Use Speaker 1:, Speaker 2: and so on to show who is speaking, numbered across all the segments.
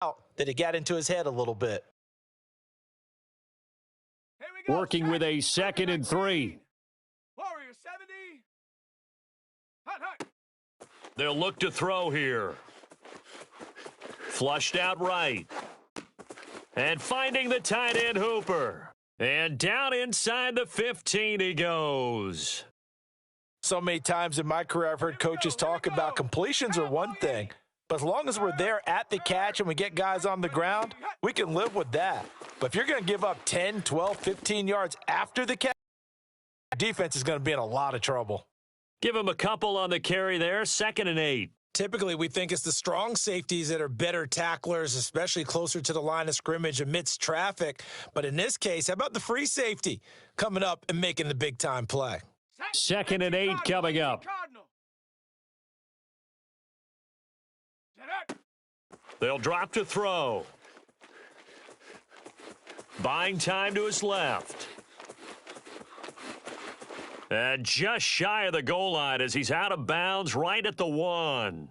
Speaker 1: that it got into his head a little bit.
Speaker 2: Working with a 2nd and 3.
Speaker 3: Warrior 70. Hot.
Speaker 2: They'll look to throw here. Flushed out right. And finding the tight end Hooper. And down inside the 15 he goes.
Speaker 1: So many times in my career I've heard coaches talk about completions are one thing, but as long as we're there at the catch and we get guys on the ground, we can live with that. But if you're going to give up 10, 12, 15 yards after the catch, defense is going to be in a lot of trouble.
Speaker 2: Give him a couple on the carry there, 2nd and 8.
Speaker 1: Typically, we think it's the strong safeties that are better tacklers, especially closer to the line of scrimmage amidst traffic. But in this case, how about the free safety coming up and making the big-time play?
Speaker 2: 2nd and 8 coming up. They'll drop to throw. Buying time to his left. And just shy of the goal line as he's out of bounds right at the 1.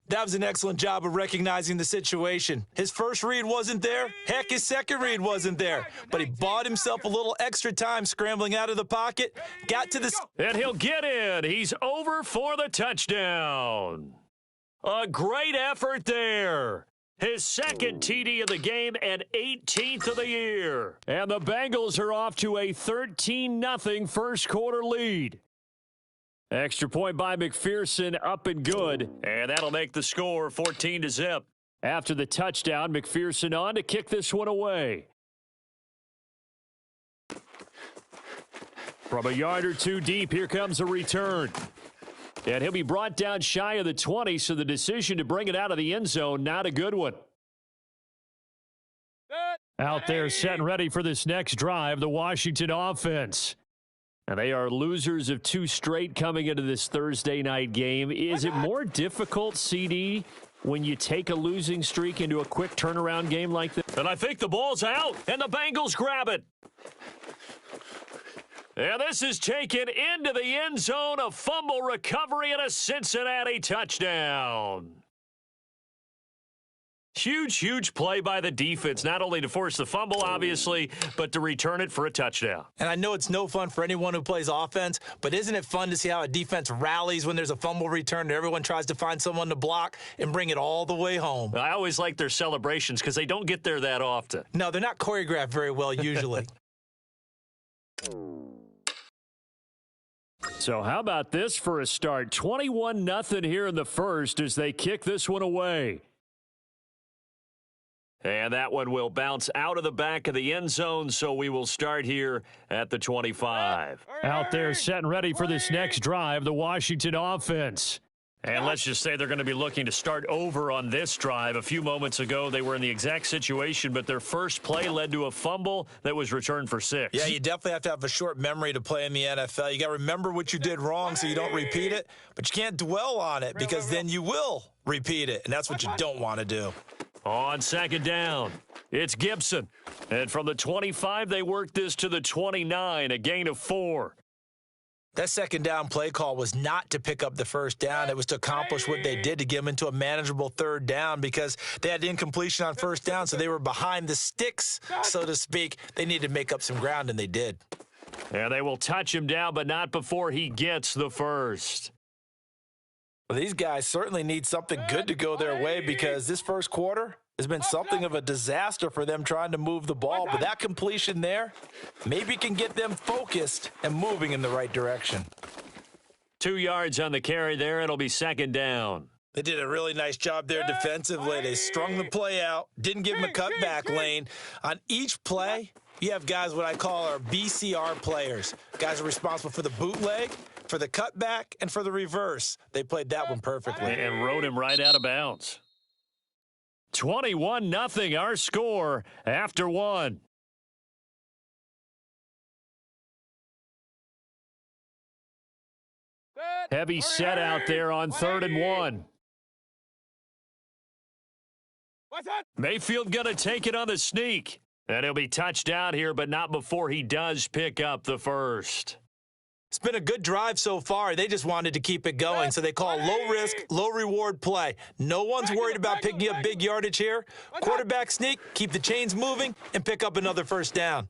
Speaker 1: That was an excellent job of recognizing the situation. His first read wasn't there. Heck, his second read wasn't there. But he bought himself a little extra time scrambling out of the pocket. Got to the...
Speaker 2: And he'll get in. He's over for the touchdown. A great effort there. His 2nd TD of the game and 18th of the year. And the Bengals are off to a 13-0 first quarter lead. Extra point by McPherson, up and good. And that'll make the score 14-0. After the touchdown, McPherson on to kick this one away. From a yard or two deep, here comes a return. And he'll be brought down shy of the 20, so the decision to bring it out of the end zone, not a good one. Out there set and ready for this next drive, the Washington offense. And they are losers of 2 straight coming into this Thursday night game. Is it more difficult, CD, when you take a losing streak into a quick turnaround game like this? And I think the ball's out, and the Bengals grab it. And this is taken into the end zone, a fumble recovery and a Cincinnati touchdown. Huge play by the defense, not only to force the fumble, obviously, but to return it for a touchdown.
Speaker 1: And I know it's no fun for anyone who plays offense, but isn't it fun to see how a defense rallies when there's a fumble return and everyone tries to find someone to block and bring it all the way home?
Speaker 2: I always like their celebrations because they don't get there that often.
Speaker 1: No, they're not choreographed very well usually.
Speaker 2: So how about this for a start? 21-0 here in the first as they kick this one away. And that one will bounce out of the back of the end zone, so we will start here at the 25. Out there set and ready for this next drive, the Washington offense. And let's just say they're going to be looking to start over on this drive. A few moments ago, they were in the exact situation, but their first play led to a fumble that was returned for 6.
Speaker 1: Yeah, you definitely have to have a short memory to play in the NFL. You got to remember what you did wrong so you don't repeat it, but you can't dwell on it because then you will repeat it, and that's what you don't want to do.
Speaker 2: On 2nd down, it's Gibson. And from the 25, they work this to the 29, a gain of 4.
Speaker 1: That 2nd down play call was not to pick up the first down. It was to accomplish what they did to get them into a manageable 3rd down because they had incompletion on 1st down, so they were behind the sticks, so to speak. They needed to make up some ground, and they did.
Speaker 2: And they will touch him down, but not before he gets the first.
Speaker 1: Well, these guys certainly need something good to go their way because this first quarter has been something of a disaster for them trying to move the ball. But that completion there maybe can get them focused and moving in the right direction.
Speaker 2: 2 yards on the carry there. It'll be 2nd down.
Speaker 1: They did a really nice job there defensively. They strung the play out, didn't give them a cutback lane. On each play, you have guys what I call our BCR players. Guys are responsible for the bootleg, for the cutback, and for the reverse. They played that one perfectly.
Speaker 2: And rode him right out of bounds. 21-0 our score after 1. Heavy set out there on 3rd and 1. Mayfield going to take it on the sneak. And he'll be touched out here, but not before he does pick up the first.
Speaker 1: It's been a good drive so far. They just wanted to keep it going, so they call low-risk, low-reward play. No one's worried about picking up big yardage here. Quarterback sneak, keep the chains moving, and pick up another first down.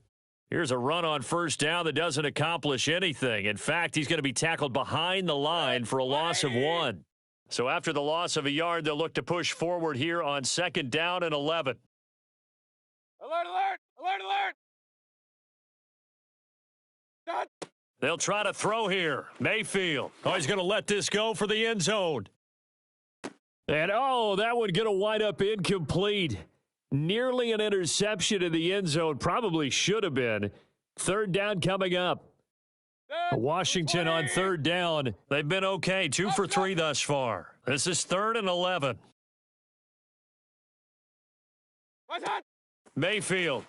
Speaker 2: Here's a run on first down that doesn't accomplish anything. In fact, he's going to be tackled behind the line for a loss of 1. So after the loss of a yard, they'll look to push forward here on 2nd down and 11.
Speaker 3: Alert, alert! Alert, alert! Done.
Speaker 2: They'll try to throw here. Mayfield. Oh, he's going to let this go for the end zone. And, that one going to wind up incomplete. Nearly an interception in the end zone. Probably should have been. 3rd down coming up. Washington on 3rd down. They've been okay. 2 for 3 thus far. This is 3rd and 11.
Speaker 3: What's that?
Speaker 2: Mayfield.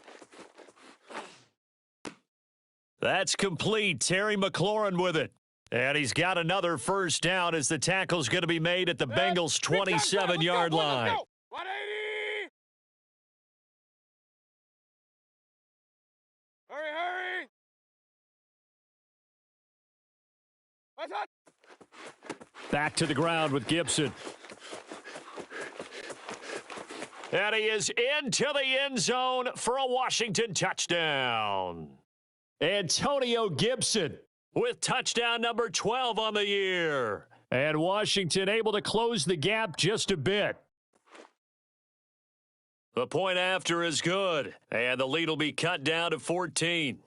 Speaker 2: That's complete. Terry McLaurin with it. And he's got another first down as the tackle's going to be made at the Bengals' 27-yard line.
Speaker 3: 180! Hurry, hurry! What's that?
Speaker 2: Back to the ground with Gibson. And he is into the end zone for a Washington touchdown. Antonio Gibson with touchdown number 12 on the year. And Washington able to close the gap just a bit. The point after is good, and the lead will be cut down to 14.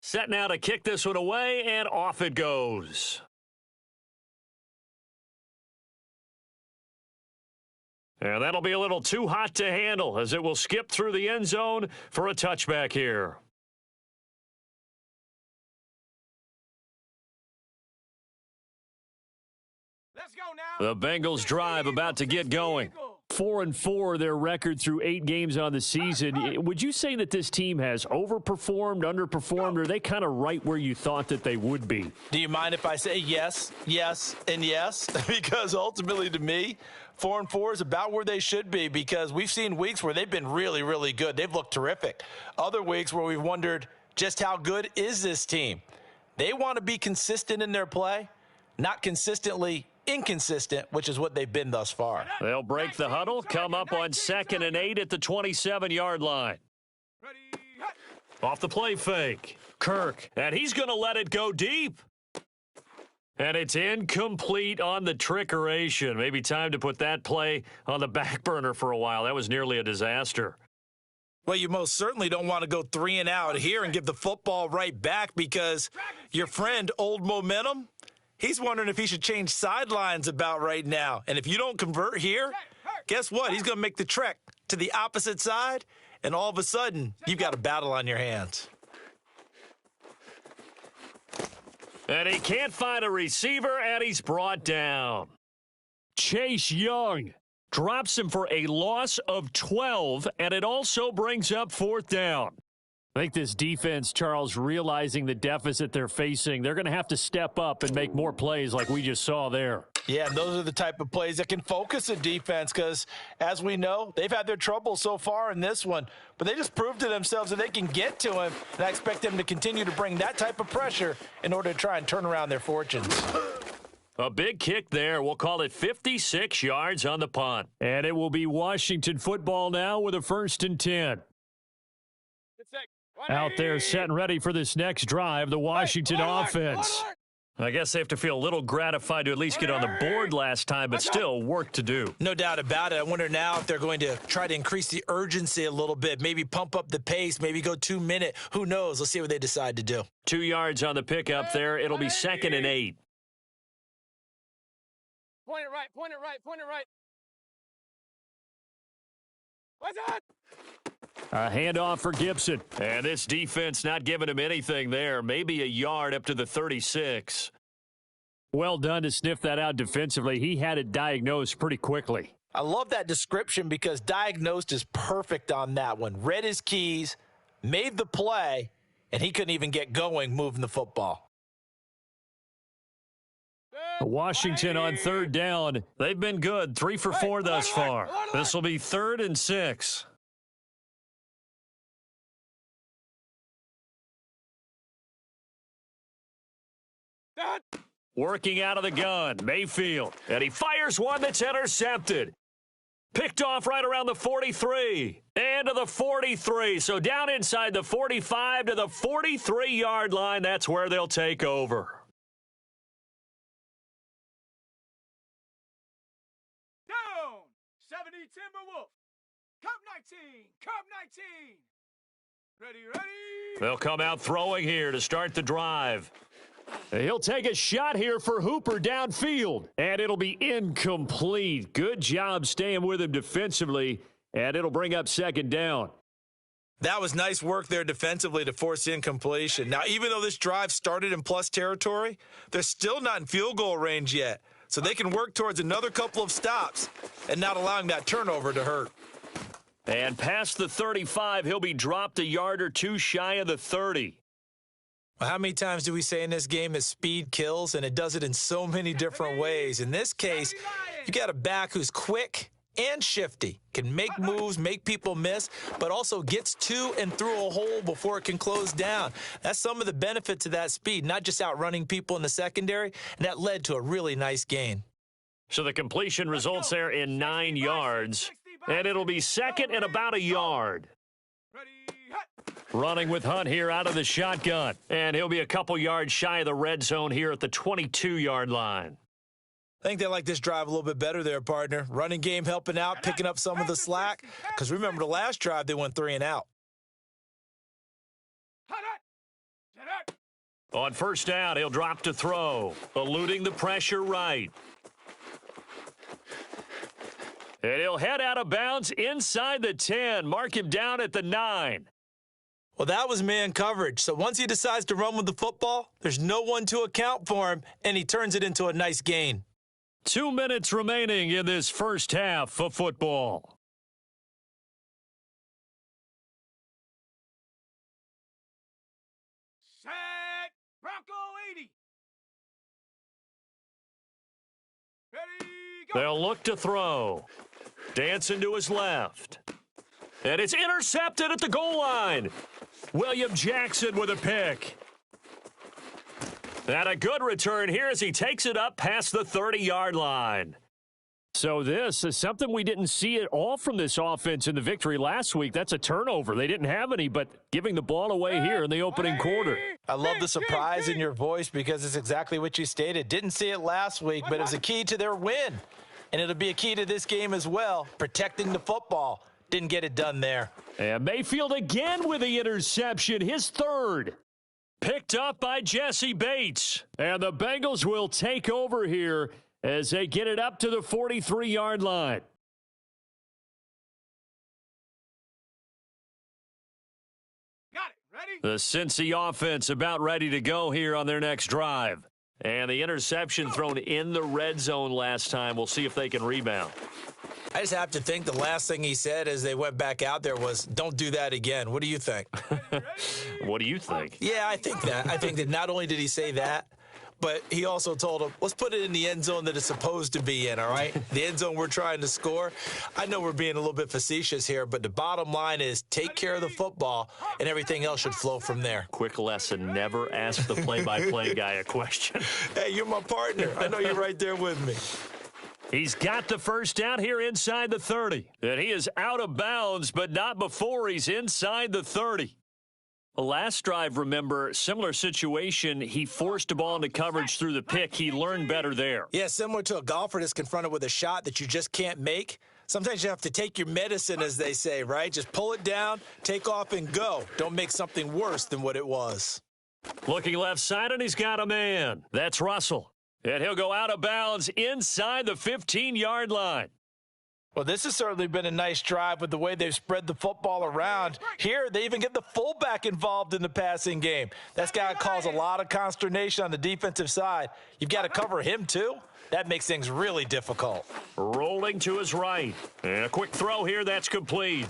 Speaker 2: Set now to kick this one away, and off it goes. And that'll be a little too hot to handle as it will skip through the end zone for a touchback here.
Speaker 3: Let's go now.
Speaker 2: The Bengals drive about to get going. 4-4 their record through 8 games on the season. Would you say that this team has overperformed, underperformed, or are they kind of right where you thought that they would be?
Speaker 1: Do you mind if I say yes, yes, and yes? Because ultimately to me, 4-4 is about where they should be, because we've seen weeks where they've been really, really good. They've looked terrific. Other weeks where we've wondered just how good is this team. They want to be consistent in their play, not consistently inconsistent, which is what they've been thus far.
Speaker 2: They'll break the huddle, come up on 2nd and 8 at the 27-yard line.
Speaker 3: Ready, hut.
Speaker 2: Off the play fake. Kirk, and he's going to let it go deep. And it's incomplete on the trickeration. Maybe time to put that play on the back burner for a while. That was nearly a disaster.
Speaker 1: Well, you most certainly don't want to go 3 and out here and give the football right back, because your friend, Old Momentum, he's wondering if he should change sidelines about right now. And if you don't convert here, guess what? He's going to make the trek to the opposite side, and all of a sudden, you've got a battle on your hands.
Speaker 2: And he can't find a receiver, and he's brought down. Chase Young drops him for a loss of 12, and it also brings up 4th down. I think this defense, Charles, realizing the deficit they're facing, they're going to have to step up and make more plays like we just saw there.
Speaker 1: Yeah, and those are the type of plays that can focus a defense, because, as we know, they've had their trouble so far in this one. But they just proved to themselves that they can get to him, and I expect them to continue to bring that type of pressure in order to try and turn around their fortunes.
Speaker 2: A big kick there. We'll call it 56 yards on the punt. And it will be Washington football now with a 1st and 10.
Speaker 3: Good sec.
Speaker 2: Out there set and ready for this next drive, the Washington offense. I guess they have to feel a little gratified to at least get on the board last time, but still work to do.
Speaker 1: No doubt about it. I wonder now if they're going to try to increase the urgency a little bit, maybe pump up the pace, maybe go 2-minute. Who knows? Let's see what they decide to do.
Speaker 2: 2 yards on the pickup there. It'll be 2nd and 8.
Speaker 3: Point it right, point it right, point it right. What's that?
Speaker 2: A handoff for Gibson. And this defense not giving him anything there. Maybe a yard up to the 36. Well done to sniff that out defensively. He had it diagnosed pretty quickly.
Speaker 1: I love that description, because diagnosed is perfect on that one. Read his keys, made the play, and he couldn't even get going moving the football.
Speaker 2: Washington on 3rd down. They've been good. 3 for 4 thus far. This will be 3rd and 6.
Speaker 3: Hut.
Speaker 2: Working out of the gun, Mayfield. And he fires one that's intercepted. Picked off right around the 43 and to the 43. So down inside the 45 to the 43-yard line. That's where they'll take over.
Speaker 3: Down. 70 Timberwolf. Cup 19. Cup 19. Ready.
Speaker 2: They'll come out throwing here to start the drive. He'll take a shot here for Hooper downfield, and it'll be incomplete. Good job staying with him defensively, and it'll bring up second down.
Speaker 1: That was nice work there defensively to force incompletion. Now, even though this drive started in plus territory, they're still not in field goal range yet, so they can work towards another couple of stops and not allowing that turnover to hurt.
Speaker 2: And past the 35, he'll be dropped a yard or two shy of the 30.
Speaker 1: Well, how many times do we say in this game that speed kills, and it does it in so many different ways? In this case, you got a back who's quick and shifty, can make moves, make people miss, but also gets to and through a hole before it can close down. That's some of the benefits of that speed, not just outrunning people in the secondary, and that led to a really nice gain.
Speaker 2: So the completion results there in 9 yards, and it'll be second and about a yard.
Speaker 3: Ready. Hut.
Speaker 2: Running with Hunt here out of the shotgun. And he'll be a couple yards shy of the red zone here at the 22-yard line.
Speaker 1: I think they like this drive a little bit better there, partner. Running game helping out, picking up some of the slack. Because remember, the last drive, they went 3 and out.
Speaker 3: Hut.
Speaker 2: On first down, he'll drop to throw, eluding the pressure right. And he'll head out of bounds inside the 10. Mark him down at the 9.
Speaker 1: Well, that was man coverage. So once he decides to run with the football, there's no one to account for him, and he turns it into a nice gain.
Speaker 2: 2 minutes remaining in this first half of football.
Speaker 3: Set. Bronco 80. Ready. Go.
Speaker 2: They'll look to throw. Dancing to his left. And it's intercepted at the goal line. William Jackson with a pick. And a good return here as he takes it up past the 30-yard line. So this is something we didn't see at all from this offense in the victory last week. That's a turnover. They didn't have any, but giving the ball away here in the opening quarter.
Speaker 1: I love the surprise in your voice because it's exactly what you stated. Didn't see it last week, but it was a key to their win. And it'll be a key to this game as well, protecting the football. Didn't get it done there.
Speaker 2: And Mayfield again with the interception, his third. Picked up by Jesse Bates. And the Bengals will take over here as they get it up to the 43-yard line.
Speaker 3: Got it. Ready.
Speaker 2: The Cincy offense about ready to go here on their next drive. And the interception thrown in the red zone last time. We'll see if they can rebound.
Speaker 1: I just have to think the last thing he said as they went back out there was, don't do that again. What do you think?
Speaker 2: What do you think?
Speaker 1: Yeah, I think that. I think that not only did he say that, but he also told him, let's put it in the end zone that it's supposed to be in, all right? The end zone we're trying to score. I know we're being a little bit facetious here, but the bottom line is take care of the football, and everything else should flow from there.
Speaker 2: Quick lesson, never ask the play-by-play guy a question.
Speaker 1: Hey, you're my partner. I know you're right there with me.
Speaker 2: He's got the first down here inside the 30. And he is out of bounds, but not before he's inside the 30. Last drive, remember, similar situation. He forced the ball into coverage through the pick. He learned better there.
Speaker 1: Yeah, similar to a golfer that's confronted with a shot that you just can't make. Sometimes you have to take your medicine, as they say, right? Just pull it down, take off, and go. Don't make something worse than what it was.
Speaker 2: Looking left side, and he's got a man. That's Russell. And he'll go out of bounds inside the 15-yard line.
Speaker 1: Well, this has certainly been a nice drive with the way they've spread the football around. Here, they even get the fullback involved in the passing game. That's got to cause a lot of consternation on the defensive side. You've got to cover him, too. That makes things really difficult.
Speaker 2: Rolling to his right. And a quick throw here, that's complete.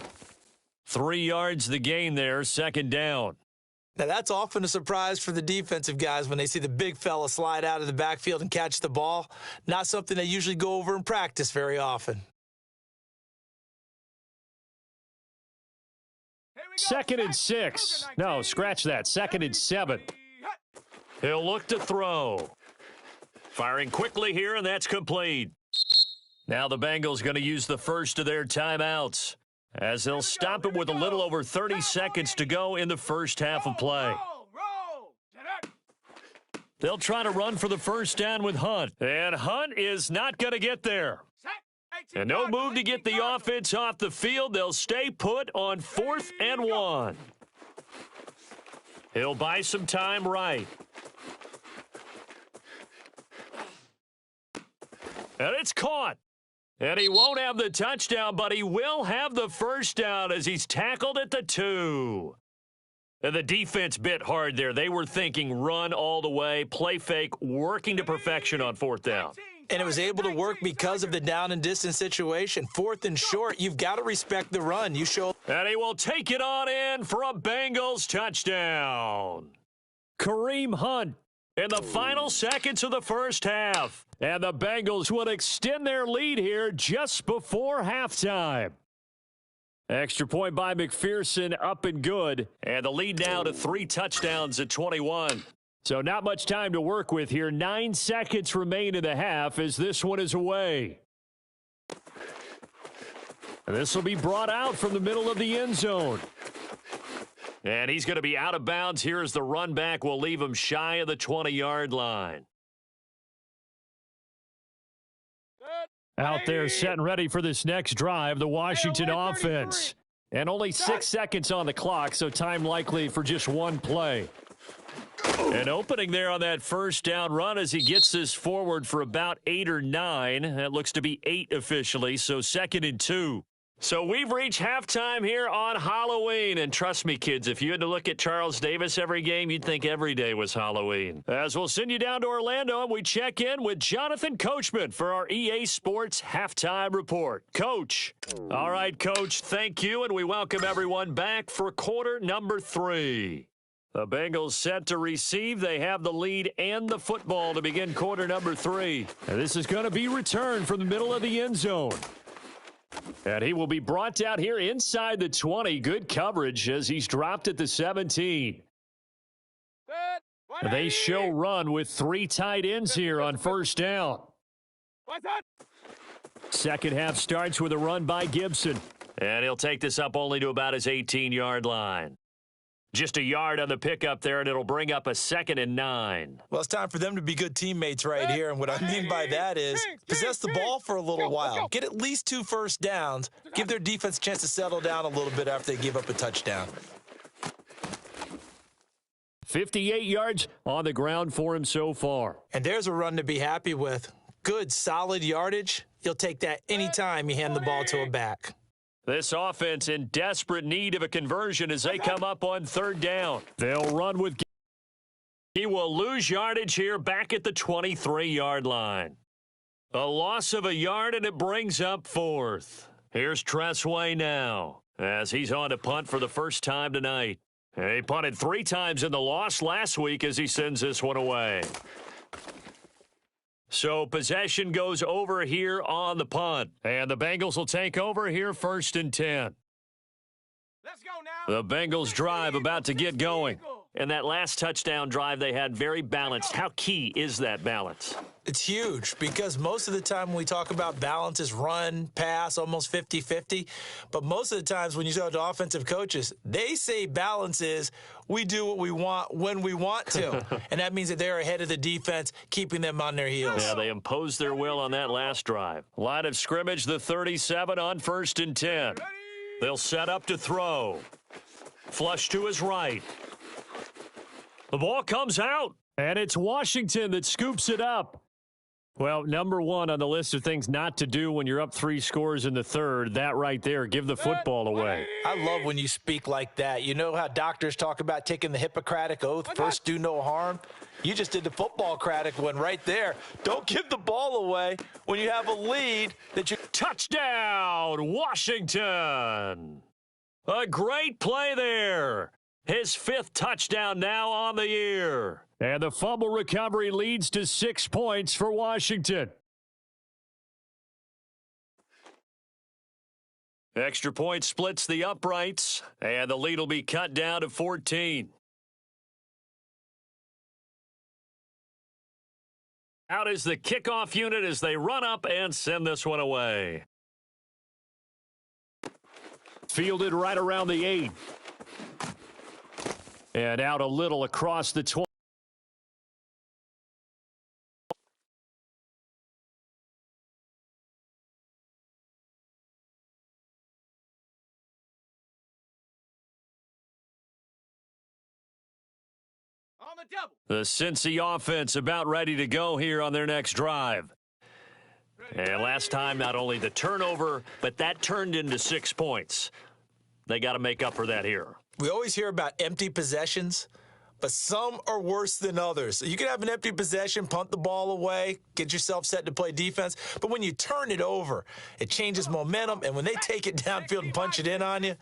Speaker 2: 3 yards the gain there, second down.
Speaker 1: Now, that's often a surprise for the defensive guys when they see the big fella slide out of the backfield and catch the ball. Not something they usually go over in practice very often.
Speaker 2: 2nd and 6. No, scratch that. 2nd and 7. He'll look to throw. Firing quickly here, and that's complete. Now the Bengals going to use the first of their timeouts, as they'll stop it with a little over 30 seconds to go in the first half of play.
Speaker 3: Roll.
Speaker 2: They'll try to run for the first down with Hunt, and Hunt is not going to get there. And no move to get the offense off the field. They'll stay put on 4th and 1. He'll buy some time right. And it's caught. And he won't have the touchdown, but he will have the first down as he's tackled at the 2. And the defense bit hard there. They were thinking run all the way, play fake, working to perfection on 4th down.
Speaker 1: And it was able to work because of the down and distance situation. 4th and short, you've got to respect the run. You show.
Speaker 2: And he will take it on in for a Bengals touchdown. Kareem Hunt in the final seconds of the first half. And the Bengals will extend their lead here just before halftime. Extra point by McPherson, up and good. And the lead now to 3 touchdowns at 21. So not much time to work with here. 9 seconds remain in the half as this one is away. And this will be brought out from the middle of the end zone. And he's going to be out of bounds here as the run back will leave him shy of the 20-yard line. Out there set and ready for this next drive, the Washington offense. And only 6 seconds on the clock, so time likely for just one play. An opening there on that first down run as he gets this forward for about 8 or 9. That looks to be 8 officially, so 2nd and 2. So we've reached halftime here on Halloween. And trust me, kids, if you had to look at Charles Davis every game, you'd think every day was Halloween. As we'll send you down to Orlando, and we check in with Jonathan Coachman for our EA Sports Halftime Report. Coach. All right, Coach, thank you, and we welcome everyone back for quarter number 3. The Bengals set to receive. They have the lead and the football to begin quarter number 3. And this is going to be returned from the middle of the end zone. And he will be brought down here inside the 20. Good coverage as he's dropped at the 17. They show run with 3 tight ends here on first down. Second half starts with a run by Gibson. And he'll take this up only to about his 18-yard line. Just a yard on the pickup there, and it'll bring up a 2nd and 9.
Speaker 1: Well, it's time for them to be good teammates right here. And what I mean by that is possess the ball for a little while. Get at least 2 first downs. Give their defense a chance to settle down a little bit after they give up a touchdown.
Speaker 2: 58 yards on the ground for him so far.
Speaker 1: And there's a run to be happy with. Good, solid yardage. You'll take that anytime you hand the ball to a back.
Speaker 2: This offense in desperate need of a conversion as they come up on 3rd down. They'll run with. He will lose yardage here back at the 23-yard line. A loss of a yard, and it brings up 4th. Here's Tressway now as he's on to punt for the first time tonight. He punted 3 times in the loss last week as he sends this one away. So possession goes over here on the punt. And the Bengals will take over here 1st and 10.
Speaker 3: Let's go now.
Speaker 2: The Bengals drive about to get going. And that last touchdown drive they had very balanced. How key is that balance?
Speaker 1: It's huge because most of the time when we talk about balance is run, pass, almost 50-50. But most of the times when you talk to offensive coaches, they say balance is we do what we want when we want to. And that means that they're ahead of the defense, keeping them on their heels.
Speaker 2: Yeah, they imposed their will on that last drive. Line of scrimmage, the 37 on 1st and 10. They'll set up to throw. Flush to his right. The ball comes out, and it's Washington that scoops it up. Well, number 1 on the list of things not to do when you're up 3 scores in the 3rd, that right there, give the football away.
Speaker 1: I love when you speak like that. You know how doctors talk about taking the Hippocratic Oath, first do no harm? You just did the football-cratic one right there. Don't give the ball away when you have a lead that you...
Speaker 2: Touchdown, Washington! A great play there. His 5th touchdown now on the year. And the fumble recovery leads to 6 points for Washington. Extra point splits the uprights, and the lead will be cut down to 14. Out is the kickoff unit as they run up and send this one away. Fielded right around the 8. And out a little across the 20.
Speaker 3: On the double.
Speaker 2: The Cincy offense about ready to go here on their next drive. And last time, not only the turnover, but that turned into 6 points. They got to make up for that here.
Speaker 1: We always hear about empty possessions, but some are worse than others. So you can have an empty possession, punt the ball away, get yourself set to play defense. But when you turn it over, it changes momentum. And when they take it downfield and punch it in on you,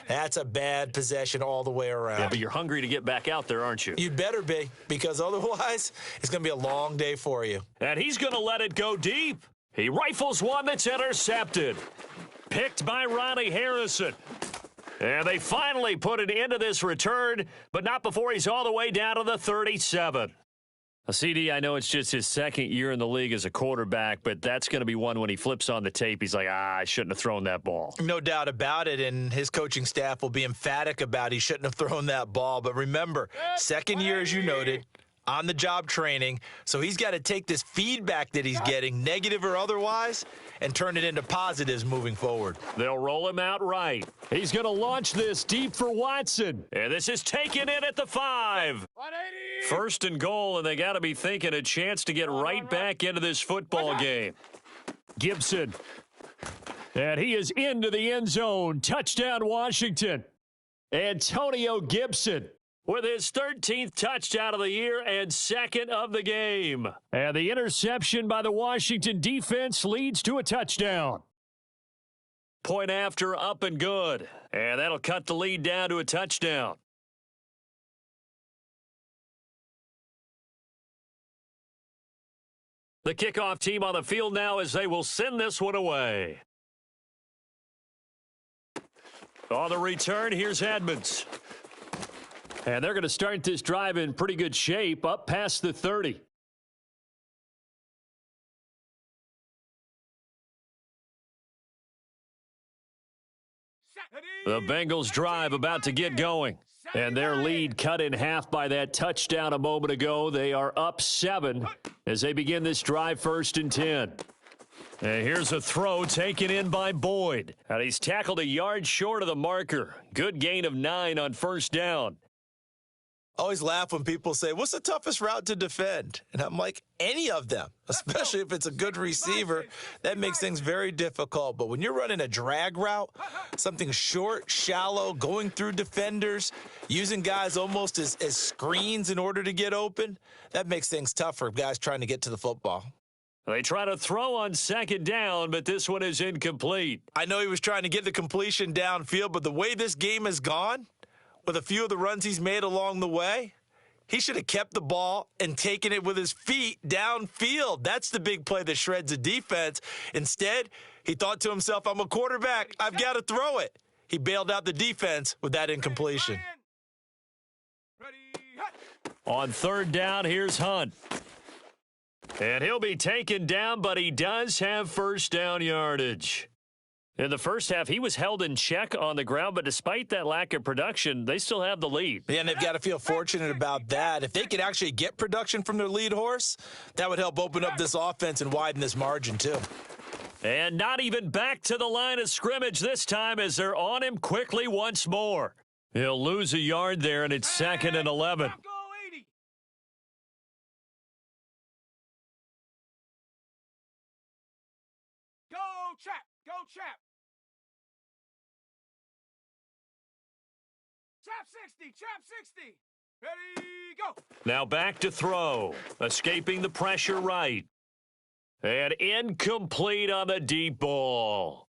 Speaker 1: that's a bad possession all the way around.
Speaker 2: Yeah, but you're hungry to get back out there, aren't you?
Speaker 1: You'd better be, because otherwise it's going to be a long day for you.
Speaker 2: And he's going to let it go deep. He rifles one that's intercepted. Picked by Ronnie Harrison. And they finally put an end to this return, but not before he's all the way down to the 37. CD, I know it's just his second year in the league as a quarterback, but that's going to be one when he flips on the tape. He's like, I shouldn't have thrown that ball.
Speaker 1: No doubt about it, and his coaching staff will be emphatic about he shouldn't have thrown that ball. But remember, second year, as you noted, on-the-job training, so he's got to take this feedback that he's getting, negative or otherwise, and turn it into positives moving forward.
Speaker 2: They'll roll him out right. He's going to launch this deep for Watson. And this is taken in at the 5.
Speaker 3: 180.
Speaker 2: First and goal, and they got to be thinking a chance to get right back into this football game. Gibson. And he is into the end zone. Touchdown, Washington. Antonio Gibson with his 13th touchdown of the year and second of the game. And the interception by the Washington defense leads to a touchdown. Point after, up and good. And that'll cut the lead down to a touchdown. The kickoff team on the field now as they will send this one away. On the return, here's Edmonds. And they're going to start this drive in pretty good shape, up past the 30. The Bengals drive about to get going. And their lead cut in half by that touchdown a moment ago. They are up 7 as they begin this drive, 1st and 10. And here's a throw taken in by Boyd. And he's tackled a yard short of the marker. Good gain of 9 on 1st down.
Speaker 1: Always laugh when people say, what's the toughest route to defend? And I'm like, any of them, especially if it's a good receiver. That makes things very difficult. But when you're running a drag route, something short, shallow, going through defenders, using guys almost as screens in order to get open, that makes things tough for guys trying to get to the football.
Speaker 2: They try to throw on 2nd down, but this one is incomplete.
Speaker 1: I know he was trying to get the completion downfield, but the way this game has gone, with a few of the runs he's made along the way, he should have kept the ball and taken it with his feet downfield. That's the big play that shreds a defense. Instead, he thought to himself, I'm a quarterback. I've got to throw it. He bailed out the defense with that incompletion.
Speaker 2: On 3rd down, here's Hunt. And he'll be taken down, but he does have 1st down yardage. In the first half, he was held in check on the ground, but despite that lack of production, they still have the lead.
Speaker 1: Yeah, and they've got to feel fortunate about that. If they could actually get production from their lead horse, that would help open up this offense and widen this margin, too.
Speaker 2: And not even back to the line of scrimmage this time as they're on him quickly once more. He'll lose a yard there, and it's 2nd and 11.
Speaker 3: Go 80. Go Chap. Go Chap. Chap 60. Chap 60. Ready, go.
Speaker 2: Now back to throw. Escaping the pressure right. And incomplete on the deep ball.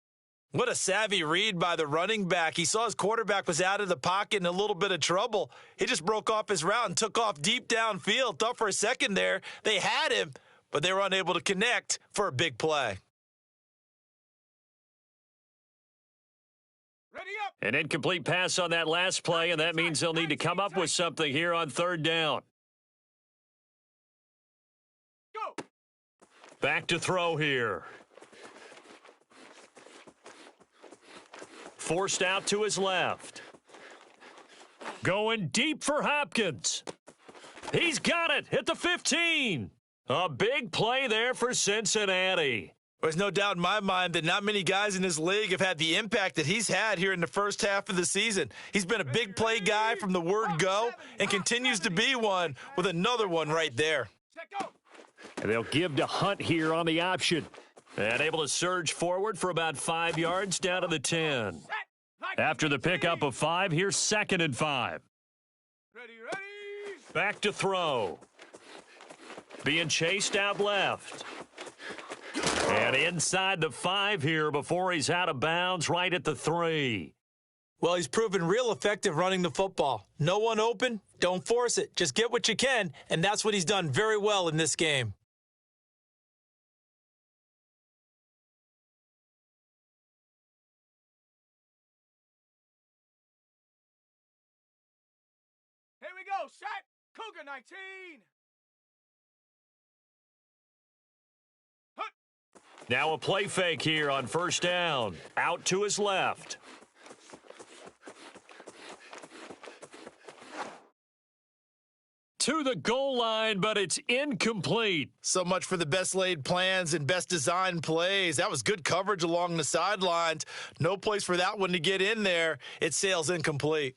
Speaker 1: What a savvy read by the running back. He saw his quarterback was out of the pocket in a little bit of trouble. He just broke off his route and took off deep downfield. Thought for a second there they had him, but they were unable to connect for a big play.
Speaker 3: Ready up.
Speaker 2: An incomplete pass on that last play, and that means they'll need to come up with something here on 3rd down.
Speaker 3: Go.
Speaker 2: Back to throw here. Forced out to his left. Going deep for Hopkins. He's got it at the 15. A big play there for Cincinnati.
Speaker 1: There's no doubt in my mind that not many guys in this league have had the impact that he's had here in the first half of the season. He's been a big play guy from the word go and continues to be one with another one right there.
Speaker 2: And they'll give to Hunt here on the option. And able to surge forward for about 5 yards down to the 10. After the pickup of 5, here's 2nd and 5. Back to throw. Being chased out left. And inside the 5 here before he's out of bounds right at the 3.
Speaker 1: Well, he's proven real effective running the football. No one open, don't force it. Just get what you can, and that's what he's done very well in this game.
Speaker 3: Here we go. Set. Cougar 19.
Speaker 2: Now a play fake here on first down. Out to his left. To the goal line, but it's incomplete.
Speaker 1: So much for the best laid plans and best designed plays. That was good coverage along the sidelines. No place for that one to get in there. It sails incomplete.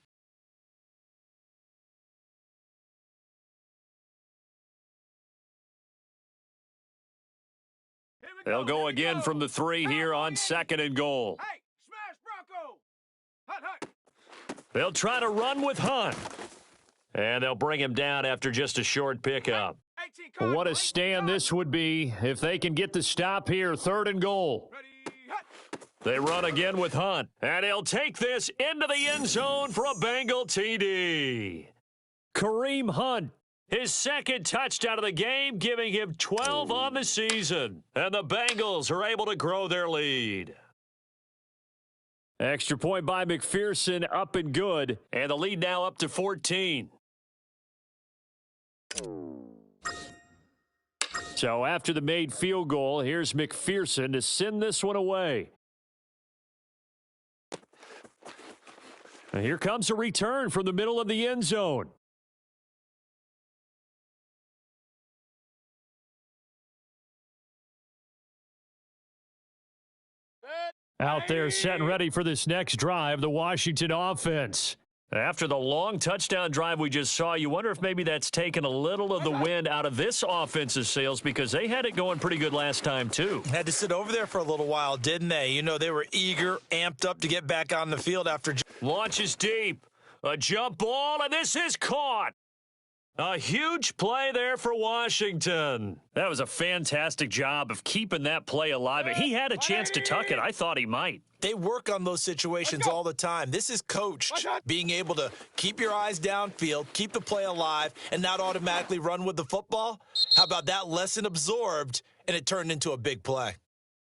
Speaker 2: They'll go again from the 3 here on 2nd and goal.
Speaker 3: Hey, smash Bronco. Hunt.
Speaker 2: They'll try to run with Hunt. And they'll bring him down after just a short pickup. What a stand this would be if they can get the stop here, 3rd and goal. They run again with Hunt. And he'll take this into the end zone for a Bengal TD. Kareem Hunt. His 2nd touchdown of the game, giving him 12 on the season. And the Bengals are able to grow their lead. Extra point by McPherson, up and good. And the lead now up to 14. So after the made field goal, here's McPherson to send this one away. And here comes a return from the middle of the end zone. Out there set and ready for this next drive, the Washington offense. After the long touchdown drive we just saw, you wonder if maybe that's taken a little of the wind out of this offense's sails because they had it going pretty good last time, too.
Speaker 1: Had to sit over there for a little while, didn't they? You know, they were eager, amped up to get back on the field after.
Speaker 2: Launches deep. A jump ball, and this is caught. A huge play there for Washington. That was a fantastic job of keeping that play alive. He had a chance to tuck it. I thought he might.
Speaker 1: They work on those situations all the time. This is coached, being able to keep your eyes downfield, keep the play alive, and not automatically run with the football. How about that lesson absorbed, and it turned into a big play?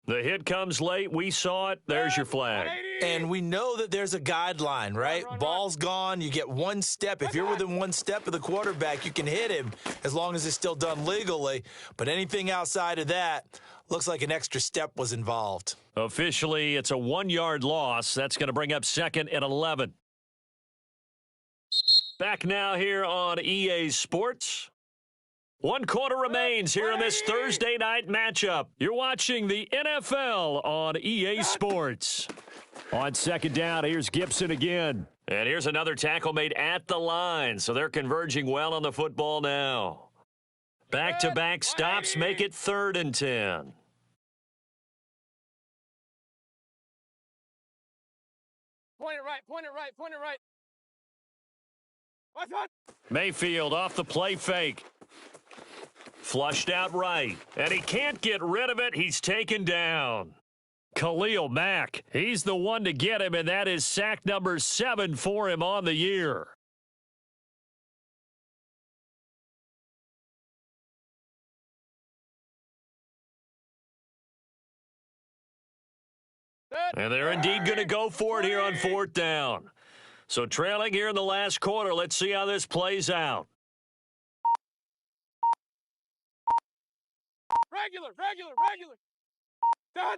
Speaker 2: The hit comes late. We saw it. There's your flag.
Speaker 1: And we know that there's a guideline, right? Ball's gone. You get one step. If you're within one step of the quarterback, you can hit him as long as it's still done legally. But anything outside of that looks like an extra step was involved.
Speaker 2: Officially, it's a 1-yard loss. That's going to bring up 2nd and 11. Back now here on EA Sports. 1 quarter remains here in this Thursday night matchup. You're watching the NFL on EA Sports. On 2nd down, here's Gibson again. And here's another tackle made at the line, so they're converging well on the football now. Back-to-back stops make it 3rd and 10.
Speaker 3: Point it right, point it right, point it right. What's that?
Speaker 2: Mayfield off the play fake. Flushed out right. And he can't get rid of it. He's taken down. Khalil Mack. He's the one to get him, and that is sack number 7 for him on the year. And they're indeed going to go for it here on 4th down. So trailing here in the last quarter, let's see how this plays out.
Speaker 3: Regular. Done.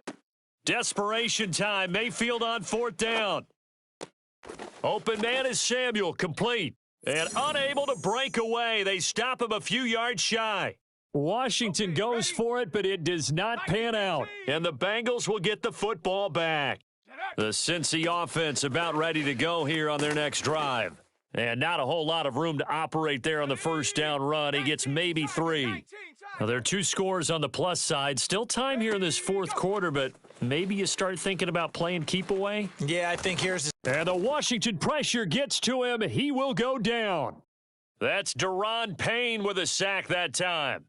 Speaker 2: Desperation time. Mayfield on fourth down. Open man is Samuel, complete. And unable to break away. They stop him a few yards shy. Washington goes for it, but it does not pan out. And the Bengals will get the football back. The Cincy offense about ready to go here on their next drive. And not a whole lot of room to operate there on the first down run. He gets maybe 3. Now, there are 2 scores on the plus side. Still time here in this fourth quarter, but maybe you start thinking about playing keep away.
Speaker 1: Yeah, I think here's
Speaker 2: And the Washington pressure gets to him. He will go down. That's Daron Payne with a sack that time.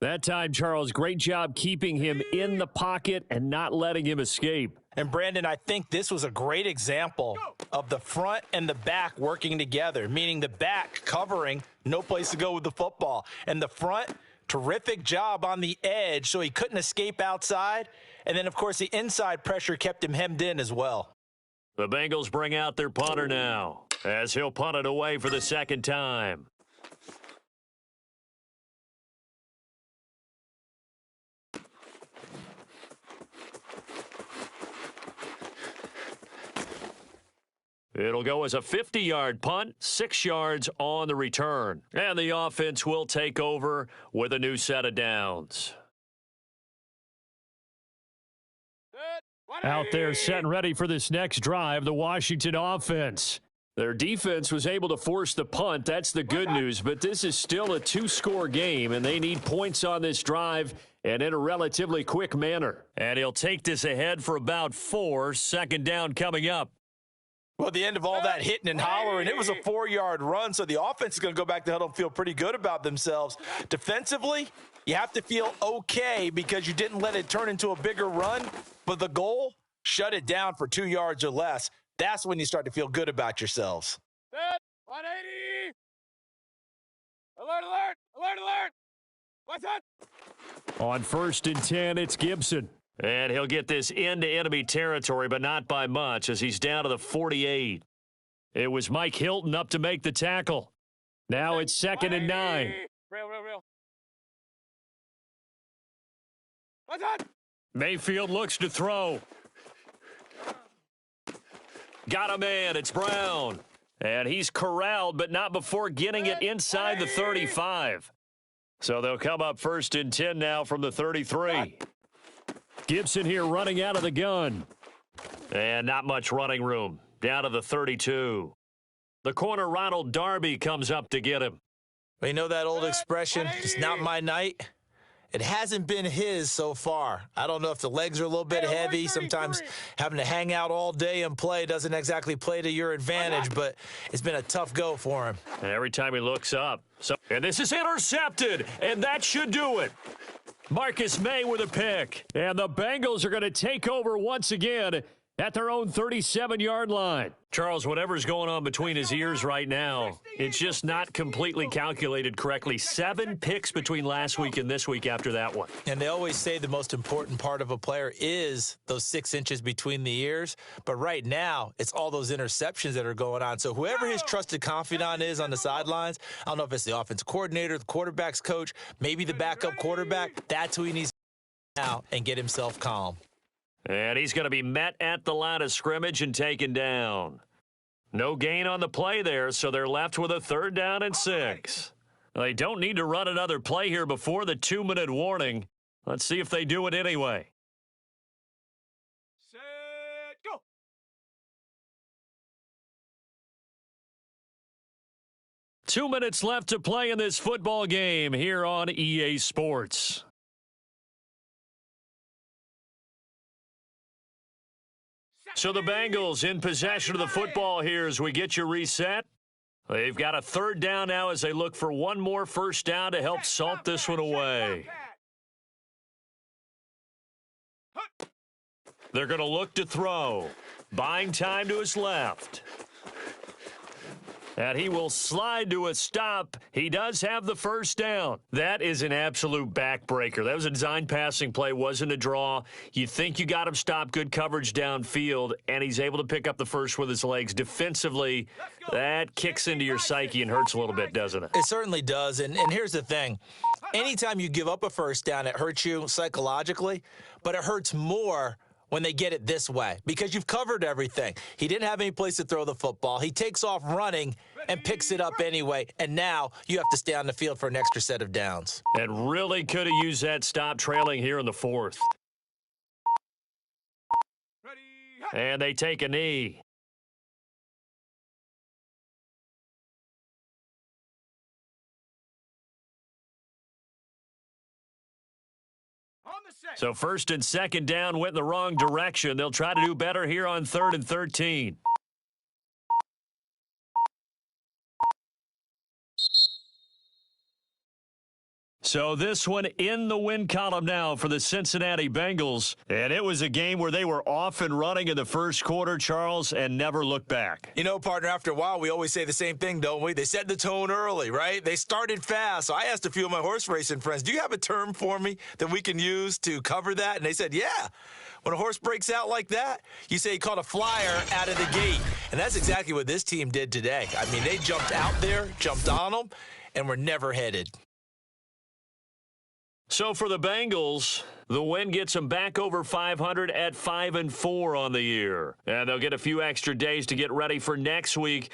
Speaker 2: That time, Charles, great job keeping him in the pocket and not letting him escape.
Speaker 1: And, Brandon, I think this was a great example of the front and the back working together, meaning the back covering, no place to go with the football. And the front, terrific job on the edge so he couldn't escape outside. And then, of course, the inside pressure kept him hemmed in as well.
Speaker 2: The Bengals bring out their punter now as he'll punt it away for the second time. It'll go as a 50-yard punt, 6 yards on the return. And the offense will take over with a new set of downs. Out there set and ready for this next drive, the Washington offense. Their defense was able to force the punt. That's the good news, but this is still a 2-score game, and they need points on this drive and in a relatively quick manner. And he'll take this ahead for about 4, second down coming up.
Speaker 1: Well, at the end of all that hitting and hollering, it was a 4-yard run, so the offense is going to go back to huddle and feel pretty good about themselves. Defensively, you have to feel okay because you didn't let it turn into a bigger run, but the goal, shut it down for 2 yards or less. That's when you start to feel good about yourselves.
Speaker 3: Set. 180. Alert. What's up?
Speaker 2: On 1st and 10, it's Gibson. And he'll get this into enemy territory, but not by much as he's down to the 48. It was Mike Hilton up to make the tackle. Now it's 2nd and 9.
Speaker 3: Real. What's up?
Speaker 2: Mayfield looks to throw. Got a man. It's Brown. And he's corralled, but not before getting it inside the 35. So they'll come up 1st and 10 now from the 33. Gibson here running out of the gun. And not much running room. Down to the 32. The corner, Ronald Darby, comes up to get him.
Speaker 1: Well, you know that old expression, it's not my night? It hasn't been his so far. I don't know if the legs are a little bit heavy. Sometimes having to hang out all day and play doesn't exactly play to your advantage, but it's been a tough go for him.
Speaker 2: And every time he looks up. And this is intercepted, and that should do it. Marcus May with a pick. And the Bengals are going to take over once again at their own 37-yard line. Charles, whatever's going on between his ears right now, it's just not completely calculated correctly. 7 picks between last week and this week after that one.
Speaker 1: And they always say the most important part of a player is those 6 inches between the ears. But right now, it's all those interceptions that are going on. So whoever his trusted confidant is on the sidelines, I don't know if it's the offensive coordinator, the quarterback's coach, maybe the backup quarterback, that's who he needs to out and get himself calm.
Speaker 2: And he's going to be met at the line of scrimmage and taken down. No gain on the play there, so they're left with a 3rd down and 6. They don't need to run another play here before the 2-minute warning. Let's see if they do it anyway.
Speaker 3: Set. Go.
Speaker 2: Two minutes left to play in this football game here on EA Sports. So the Bengals in possession of the football here as we get you reset. They've got a 3rd down now as they look for one more 1st down to help salt this one away. They're going to look to throw. Buying time to his left. And he will slide to a stop. He does have the 1st down. That is an absolute backbreaker. That was a design passing play, wasn't a draw. You think you got him stopped, good coverage downfield, and he's able to pick up the 1st with his legs. Defensively, that kicks into your psyche and hurts a little bit, doesn't it?
Speaker 1: It certainly does. And here's the thing. anytime you give up a first down, it hurts you psychologically, but it hurts more when they get it this way because you've covered everything. He didn't have any place to throw the football. He takes off running and picks it up anyway, and now you have to stay on the field for an extra set of downs.
Speaker 2: And really could have used that stop trailing here in the fourth. And they take a knee. So first and second down went in the wrong direction. They'll try to do better here on 3rd and 13. So this one in the win column now for the Cincinnati Bengals. And it was a game where they were off and running in the first quarter, Charles, and never looked back.
Speaker 1: You know, partner, after a while, we always say the same thing, don't we? They set the tone early, right? They started fast. So I asked a few of my horse racing friends, do you have a term for me that we can use to cover that? And they said, yeah. When a horse breaks out like that, you say he caught a flyer out of the gate. And that's exactly what this team did today. I mean, they jumped out there, jumped on them, and were never headed.
Speaker 2: So for the Bengals, the win gets them back over 500 at 5-4 on the year. And they'll get a few extra days to get ready for next week.